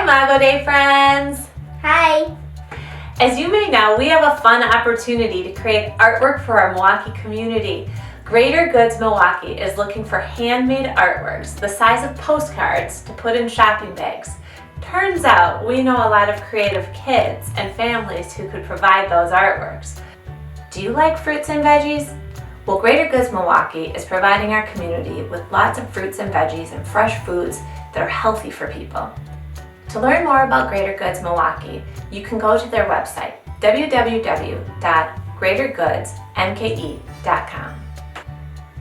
Imago Dei friends! Hi! As you may know, we have a fun opportunity to create artwork for our Milwaukee community. Greater Goods Milwaukee is looking for handmade artworks the size of postcards to put in shopping bags. Turns out we know a lot of creative kids and families who could provide those artworks. Do you like fruits and veggies? Well, Greater Goods Milwaukee is providing our community with lots of fruits and veggies and fresh foods that are healthy for people. To learn more about Greater Goods Milwaukee, you can go to their website, www.greatergoodsmke.com.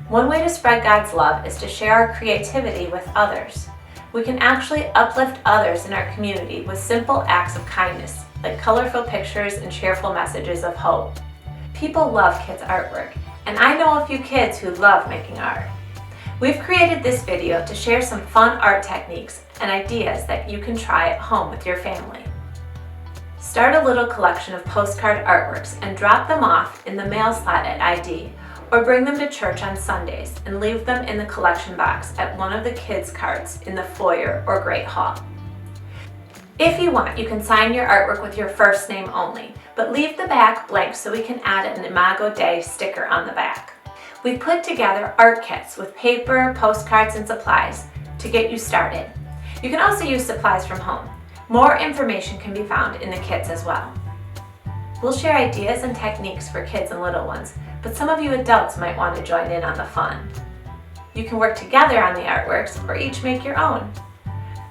One way to spread God's love is to share our creativity with others. We can actually uplift others in our community with simple acts of kindness, like colorful pictures and cheerful messages of hope. People love kids' artwork, and I know a few kids who love making art. We've created this video to share some fun art techniques and ideas that you can try at home with your family. Start a little collection of postcard artworks and drop them off in the mail slot at ID, or bring them to church on Sundays and leave them in the collection box at one of the kids' carts in the foyer or Great Hall. If you want, you can sign your artwork with your first name only, but leave the back blank so we can add an Imago Dei sticker on the back. We've put together art kits with paper, postcards, and supplies to get you started. You can also use supplies from home. More information can be found in the kits as well. We'll share ideas and techniques for kids and little ones, but some of you adults might want to join in on the fun. You can work together on the artworks or each make your own.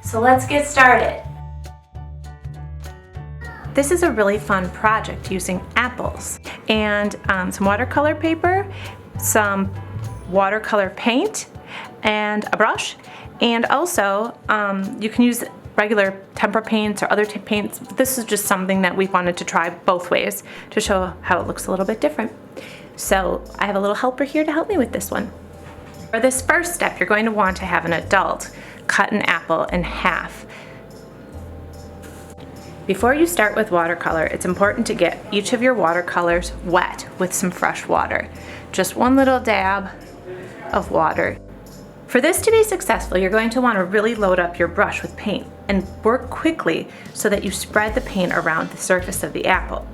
So let's get started. This is a really fun project using apples and some watercolor paper, some watercolor paint, and a brush. And also, you can use regular tempera paints or other paints. This is just something that we wanted to try both ways to show how it looks a little bit different. So I have a little helper here to help me with this one. For this first step, you're going to want to have an adult cut an apple in half. Before you start with watercolor, it's important to get each of your watercolors wet with some fresh water. Just one little dab of water. For this to be successful, you're going to want to really load up your brush with paint and work quickly so that you spread the paint around the surface of the apple.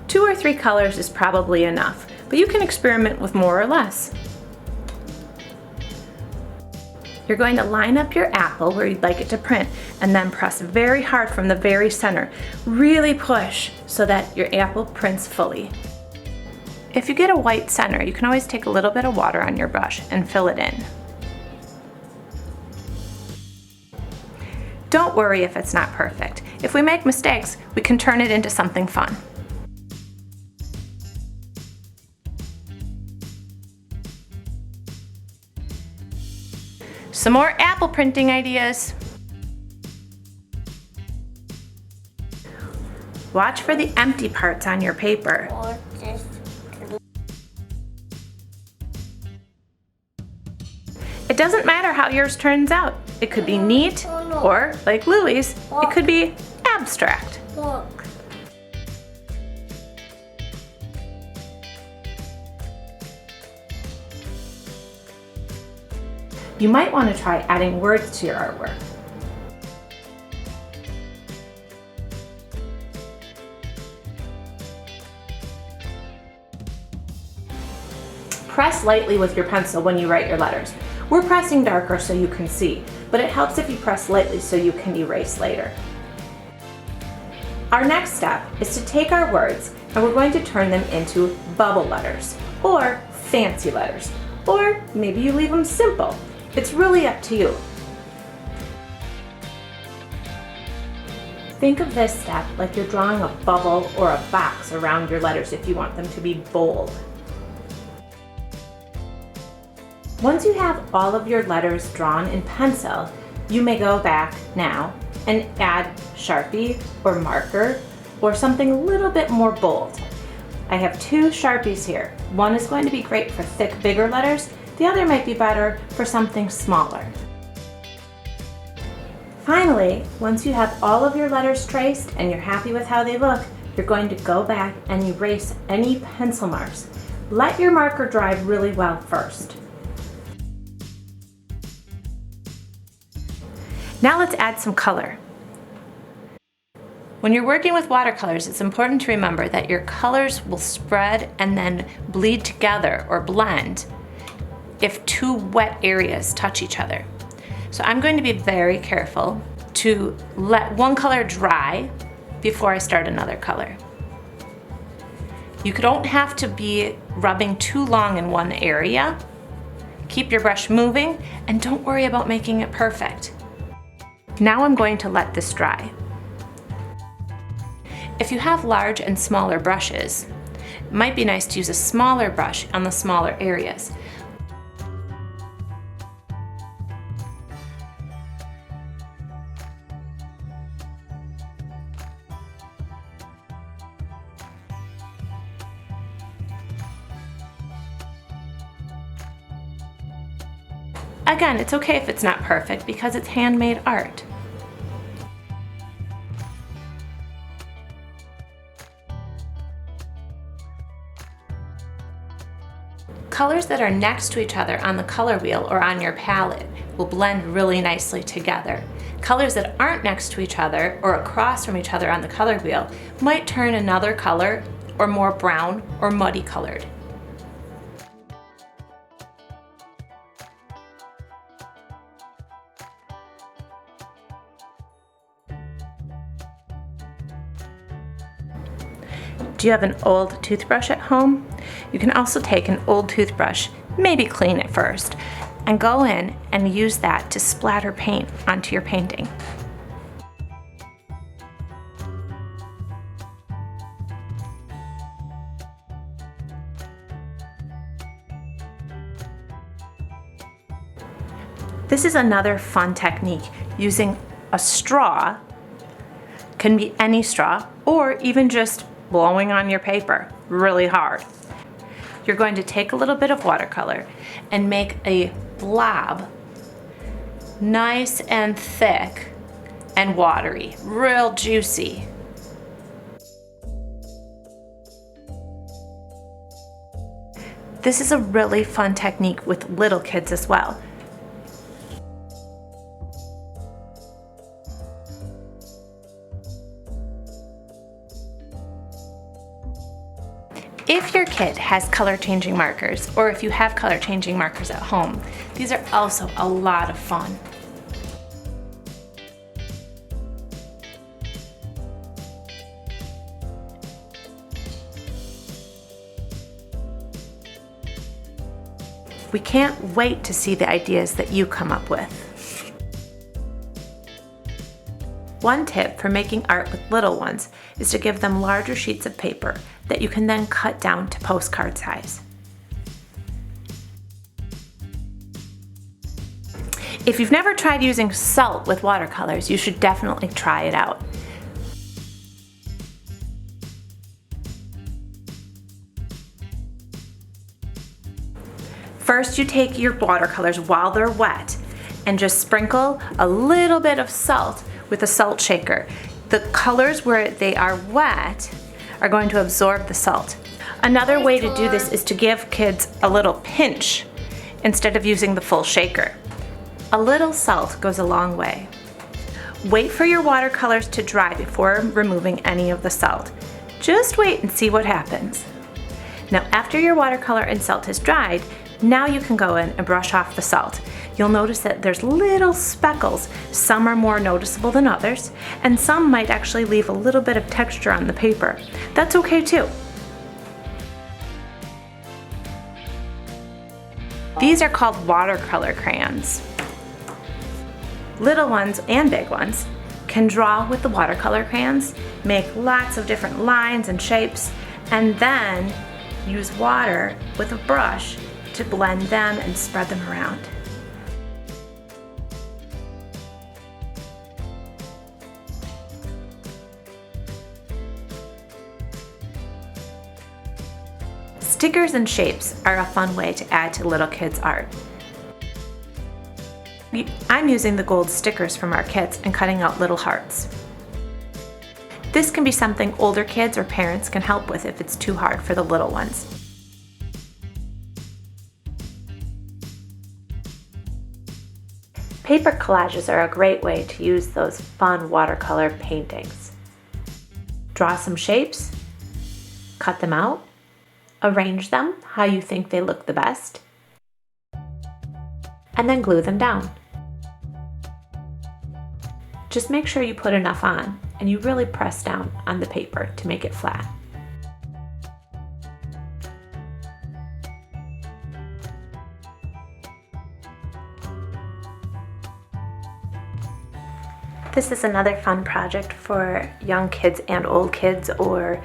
2 or 3 colors is probably enough, but you can experiment with more or less. You're going to line up your apple where you'd like it to print and then press very hard from the very center. Really push so that your apple prints fully. If you get a white center, you can always take a little bit of water on your brush and fill it in. Don't worry if it's not perfect. If we make mistakes, we can turn it into something fun. Some more apple printing ideas. Watch for the empty parts on your paper. It doesn't matter how yours turns out. It could be neat, or like Lily's, it could be abstract. Look. You might want to try adding words to your artwork. Press lightly with your pencil when you write your letters. We're pressing darker so you can see, but it helps if you press lightly so you can erase later. Our next step is to take our words and we're going to turn them into bubble letters or fancy letters, or maybe you leave them simple. It's really up to you. Think of this step like you're drawing a bubble or a box around your letters if you want them to be bold. Once you have all of your letters drawn in pencil, you may go back now and add Sharpie or marker or something a little bit more bold. I have 2 Sharpies here. One is going to be great for thick, bigger letters. The other might be better for something smaller. Finally, once you have all of your letters traced and you're happy with how they look, you're going to go back and erase any pencil marks. Let your marker dry really well first. Now let's add some color. When you're working with watercolors, it's important to remember that your colors will spread and then bleed together or blend if two wet areas touch each other. So I'm going to be very careful to let one color dry before I start another color. You don't have to be rubbing too long in one area. Keep your brush moving and don't worry about making it perfect. Now I'm going to let this dry. If you have large and smaller brushes, it might be nice to use a smaller brush on the smaller areas. Again, it's okay if it's not perfect because it's handmade art. Colors that are next to each other on the color wheel or on your palette will blend really nicely together. Colors that aren't next to each other or across from each other on the color wheel might turn another color or more brown or muddy colored. Do you have an old toothbrush at home? You can also take an old toothbrush, maybe clean it first, and go in and use that to splatter paint onto your painting. This is another fun technique using a straw. Can be any straw or even just blowing on your paper really hard. You're going to take a little bit of watercolor and make a blob, nice and thick and watery, real juicy. This is a really fun technique with little kids as well. If your kid has color changing markers, or if you have color changing markers at home, these are also a lot of fun. We can't wait to see the ideas that you come up with. One tip for making art with little ones is to give them larger sheets of paper that you can then cut down to postcard size. If you've never tried using salt with watercolors, you should definitely try it out. First, you take your watercolors while they're wet and just sprinkle a little bit of salt with a salt shaker. The colors where they are wet are going to absorb the salt. Another way to do this is to give kids a little pinch instead of using the full shaker. A little salt goes a long way. Wait for your watercolors to dry before removing any of the salt. Just wait and see what happens. Now, after your watercolor and salt has dried, now you can go in and brush off the salt. You'll notice that there's little speckles. Some are more noticeable than others, and some might actually leave a little bit of texture on the paper. That's okay too. These are called watercolor crayons. Little ones and big ones can draw with the watercolor crayons, make lots of different lines and shapes, and then use water with a brush to blend them and spread them around. Stickers and shapes are a fun way to add to little kids' art. I'm using the gold stickers from our kits and cutting out little hearts. This can be something older kids or parents can help with if it's too hard for the little ones. Paper collages are a great way to use those fun watercolor paintings. Draw some shapes, cut them out, arrange them how you think they look the best, and then glue them down. Just make sure you put enough on and you really press down on the paper to make it flat. This is another fun project for young kids and old kids, or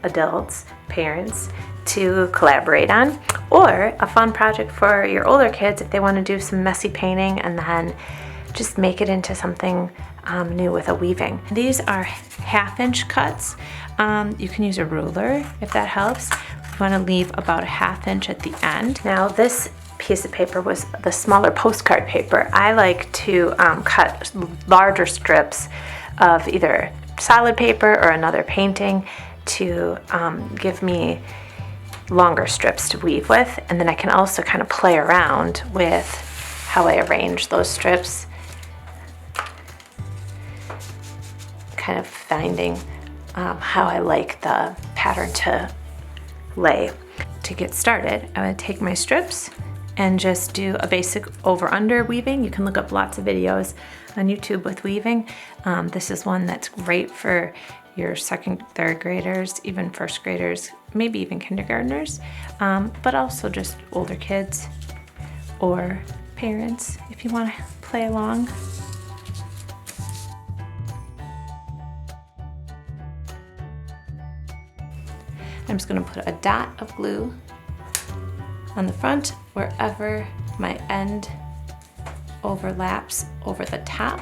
adults, parents, to collaborate on, or a fun project for your older kids if they want to do some messy painting and then just make it into something new with a weaving. These are 1/2-inch cuts. You can use a ruler if that helps. You want to leave about a 1/2 inch at the end. Now this piece of paper was the smaller postcard paper. I like to cut larger strips of either solid paper or another painting to give me longer strips to weave with, and then I can also kind of play around with how I arrange those strips, kind of finding how I like the pattern to lay. To get started, I'm going to take my strips and just do a basic over-under weaving. You can look up lots of videos on YouTube with weaving. This is one that's great for your 2nd, 3rd graders, even 1st graders, maybe even kindergartners, but also just older kids or parents if you want to play along. I'm just going to put a dot of glue on the front wherever my end overlaps over the top.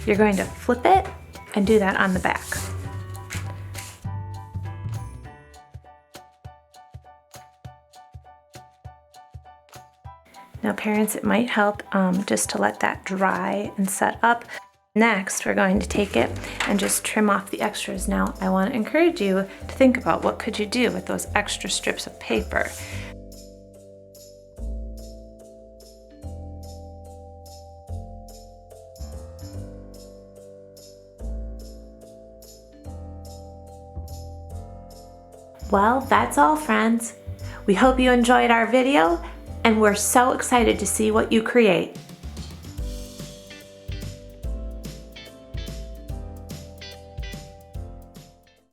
You're going to flip it and do that on the back. Now parents, it might help just to let that dry and set up. Next, we're going to take it and just trim off the extras. Now, I want to encourage you to think about what could you do with those extra strips of paper. Well, that's all, friends. We hope you enjoyed our video, and we're so excited to see what you create.